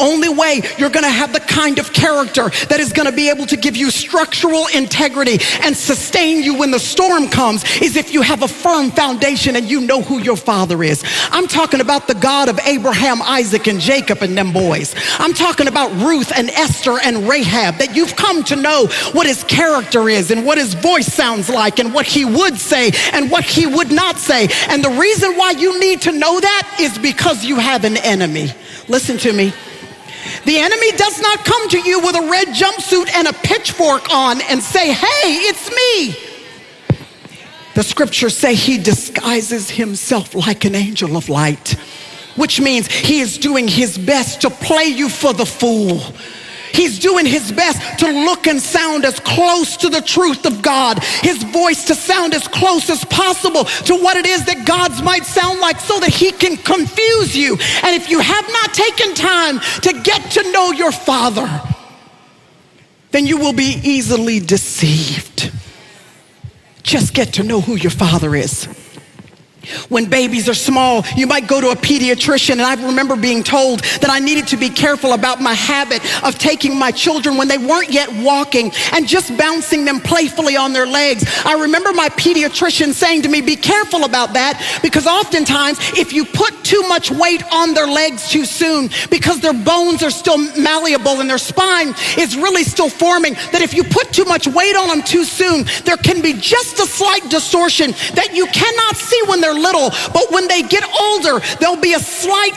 only way you're going to have the kind of character that is going to be able to give you structural integrity and sustain you when the storm comes is if you have a firm foundation and you know who your father is. I'm talking about the God of Abraham, Isaac, and Jacob and them boys. I'm talking about Ruth and Esther and Rahab, that you've come to know what his character is and what his voice sounds like and what he would say and what he would not say. And the reason why you need to know that is because you have an enemy. Listen to me. The enemy does not come to you with a red jumpsuit and a pitchfork on and say, hey, it's me. The scriptures say he disguises himself like an angel of light, which means he is doing his best to play you for the fool. He's doing his best to look and sound as close to the truth of God, his voice to sound as close as possible to what it is that God's might sound like, so that he can confuse you. And if you have not taken time to get to know your father, then you will be easily deceived. Just get to know who your father is. When babies are small, you might go to a pediatrician, and I remember being told that I needed to be careful about my habit of taking my children when they weren't yet walking and just bouncing them playfully on their legs. I remember my pediatrician saying to me, be careful about that, because oftentimes if you put too much weight on their legs too soon, because their bones are still malleable and their spine is really still forming, that if you put too much weight on them too soon, there can be just a slight distortion that you cannot see when they're little, but when they get older, there'll be a slight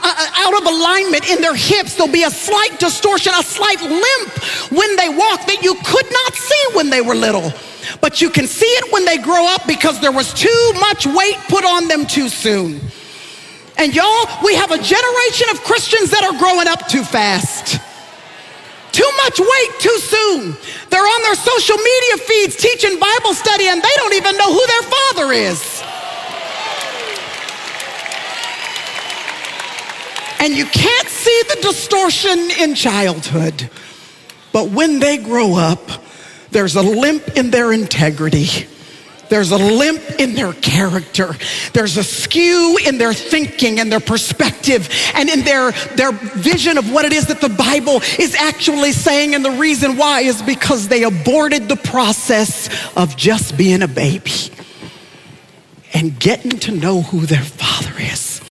out of alignment in their hips. There'll be a slight distortion, a slight limp when they walk that you could not see when they were little. But you can see it when they grow up because there was too much weight put on them too soon. And y'all, we have a generation of Christians that are growing up too fast. Too much weight too soon. They're on their social media feeds teaching Bible study, and they don't even know who their father is. And you can't see the distortion in childhood. But when they grow up, there's a limp in their integrity. There's a limp in their character. There's a skew in their thinking and their perspective and in their vision of what it is that the Bible is actually saying. And the reason why is because they aborted the process of just being a baby and getting to know who their father is.